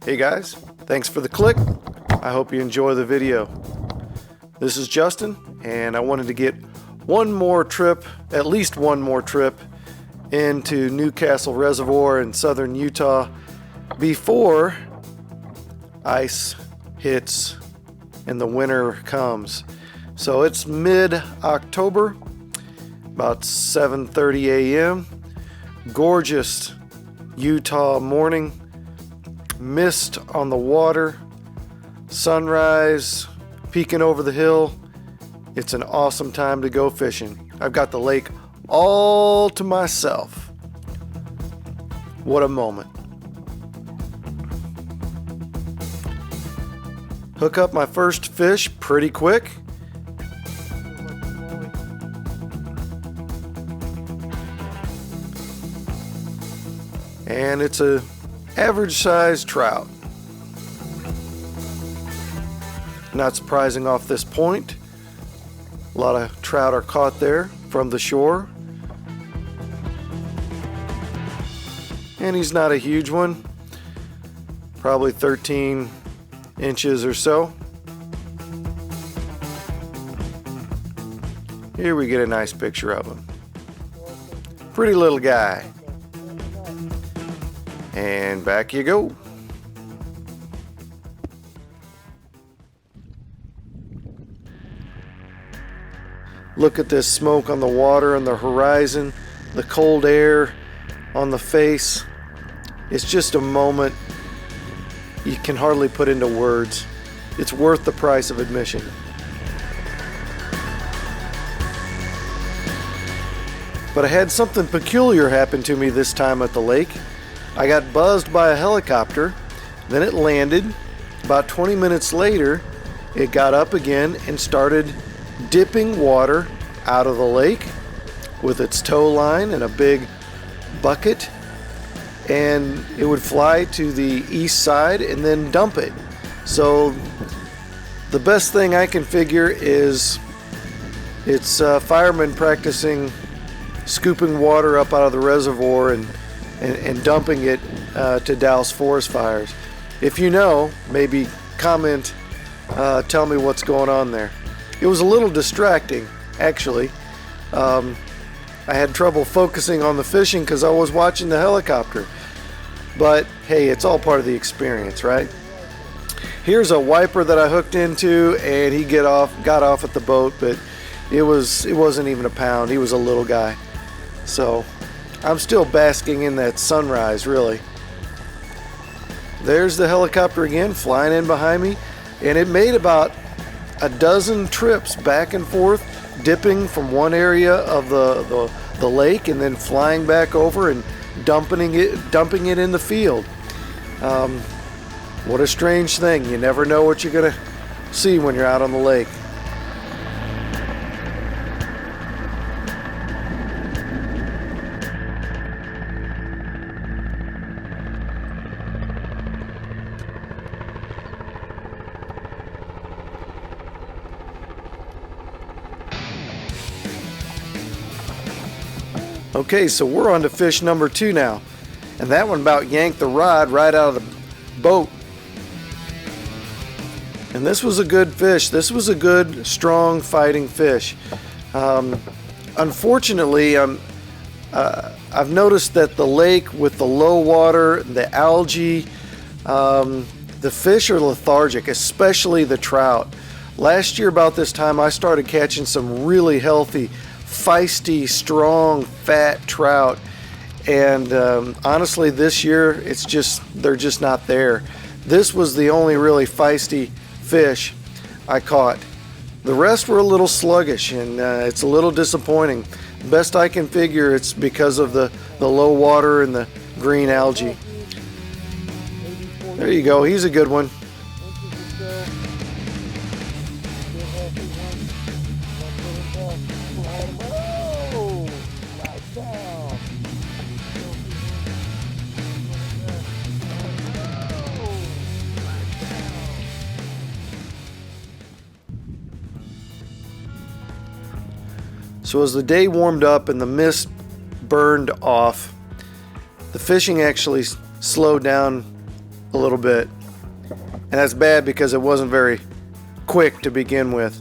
Hey guys, thanks for the click. I hope you enjoy the video. This is Justin, and I wanted to get one more trip, at least one more trip, into Newcastle Reservoir in southern Utah before ice hits and the winter comes. So it's mid-October, about 7:30 a.m. Gorgeous Utah morning, mist on the water, sunrise peeking over the hill. It's an awesome time to go fishing. I've got the lake all to myself. What a moment. Hook up my first fish pretty quick. And it's a average sized trout. Not surprising off this point. A lot of trout are caught there from the shore. And he's not a huge one, probably 13 inches or so. Here we get a nice picture of him. Pretty little guy. And back you go. Look at this smoke on the water and the horizon, the cold air on the face. It's just a moment you can hardly put into words. It's worth the price of admission. But I had something peculiar happen to me this time at the lake. I got buzzed by a helicopter, then it landed. About 20 minutes later, it got up again and started dipping water out of the lake with its tow line and a big bucket, and it would fly to the east side and then dump it. So the best thing I can figure is it's firemen practicing scooping water up out of the reservoir and dumping it to douse forest fires. If you know, maybe comment, tell me what's going on there. It was a little distracting, actually. I had trouble focusing on the fishing because I was watching the helicopter. But hey, it's all part of the experience, right? Here's a wiper that I hooked into, and he got off at the boat, but it wasn't even a pound. He was a little guy. So I'm still basking in that sunrise, really. There's the helicopter again, flying in behind me, and it made about a dozen trips back and forth, dipping from one area of the lake and then flying back over and dumping it in the field. What a strange thing. You never know what you're gonna see when you're out on the lake. Okay, so we're on to fish number 2 now, and that one about yanked the rod right out of the boat. And this was a good fish. This was a good, strong, fighting fish. Unfortunately, I've noticed that the lake with the low water, the algae, the fish are lethargic, especially the trout. Last year about this time, I started catching some really healthy, feisty, strong, fat trout, and honestly this year they're just not there. This was the only really feisty fish I caught. The rest were a little sluggish, and it's a little disappointing. Best I can figure, it's because of the low water and the green algae. There you go, he's a good one. So as the day warmed up and the mist burned off, the fishing actually slowed down a little bit. And that's bad because it wasn't very quick to begin with.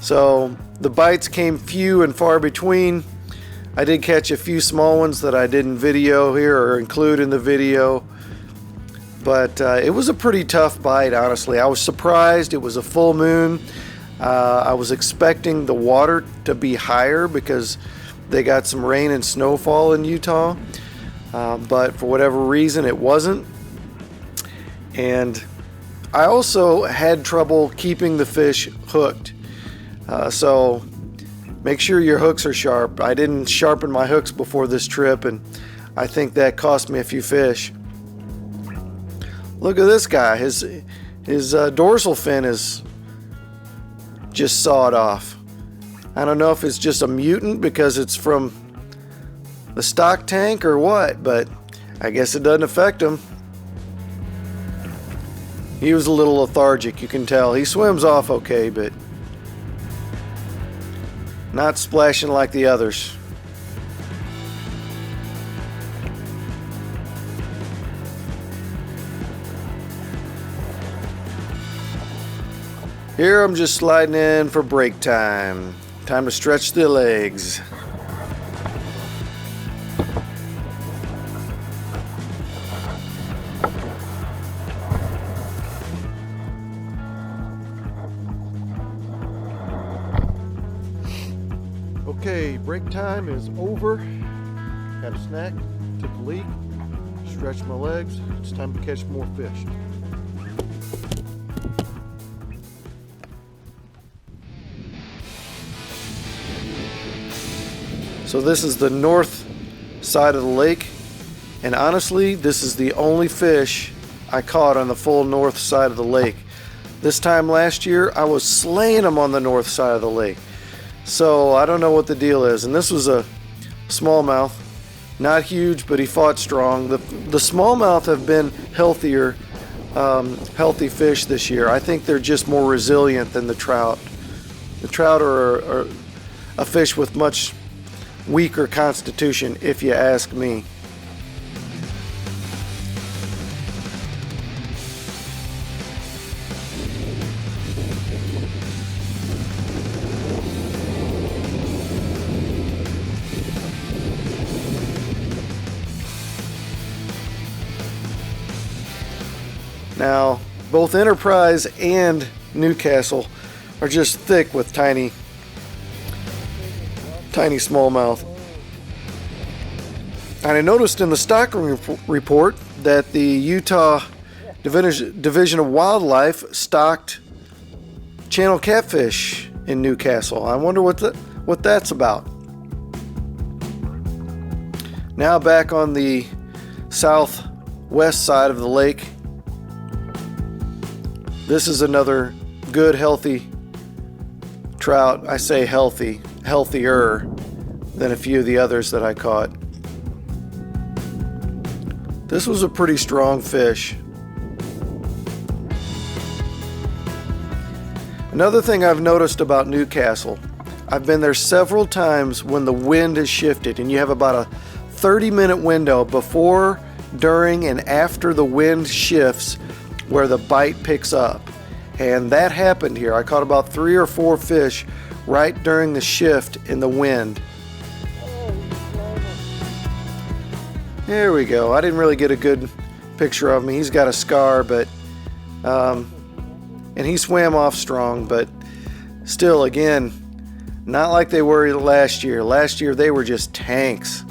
So the bites came few and far between. I did catch a few small ones that I didn't video here or include in the video. But it was a pretty tough bite, honestly. I was surprised. It was a full moon. I was expecting the water to be higher because they got some rain and snowfall in Utah. But for whatever reason, it wasn't. And I also had trouble keeping the fish hooked. So make sure your hooks are sharp. I didn't sharpen my hooks before this trip, and I think that cost me a few fish. Look at this guy. His dorsal fin is just sawed off. I don't know if it's just a mutant because it's from the stock tank or what, but I guess it doesn't affect him. He was a little lethargic, you can tell. He swims off okay, but not splashing like the others. Here I'm just sliding in for break time. Time to stretch the legs. Okay, break time is over. Had a snack, took a leak, stretched my legs. It's time to catch more fish. So this is the north side of the lake, and honestly, this is the only fish I caught on the full north side of the lake. This time last year, I was slaying them on the north side of the lake. So I don't know what the deal is. And this was a smallmouth, not huge, but he fought strong. The smallmouth have been healthier, healthy fish this year. I think they're just more resilient than the trout. The trout are a fish with much weaker constitution, if you ask me. Now, both Enterprise and Newcastle are just thick with tiny smallmouth. And I noticed in the stocking report that the Utah Division of Wildlife stocked channel catfish in Newcastle. I wonder what that's about. Now back on the southwest side of the lake. This is another good, healthy trout. I say healthy, healthier than a few of the others that I caught. This was a pretty strong fish. Another thing I've noticed about Newcastle, I've been there several times when the wind has shifted, and you have about a 30-minute window before, during, and after the wind shifts where the bite picks up. And that happened here. I caught about 3 or 4 fish right during the shift in the wind. There we go. I didn't really get a good picture of him. He's got a scar, but and he swam off strong, but still, again, not like they were last year. Last year they were just tanks.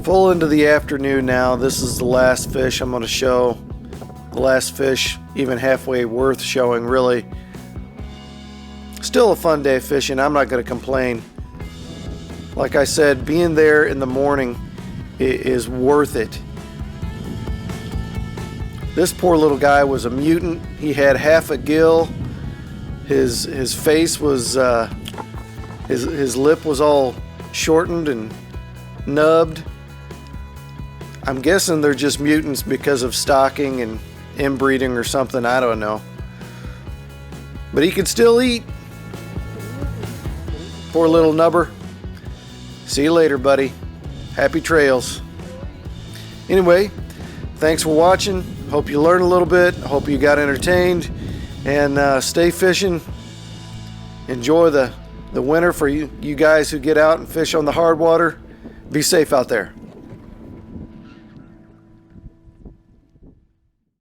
Full into the afternoon now. This is the last fish I'm going to show. The last fish, even halfway worth showing, really. Still a fun day fishing. I'm not going to complain. Like I said, being there in the morning is worth it. This poor little guy was a mutant. He had half a gill. His face was, his lip was all shortened and nubbed. I'm guessing they're just mutants because of stocking and inbreeding or something. I don't know. But he could still eat. Poor little nubber. See you later, buddy. Happy trails. Anyway, thanks for watching. Hope you learned a little bit. Hope you got entertained. And stay fishing. Enjoy the winter for you guys who get out and fish on the hard water. Be safe out there.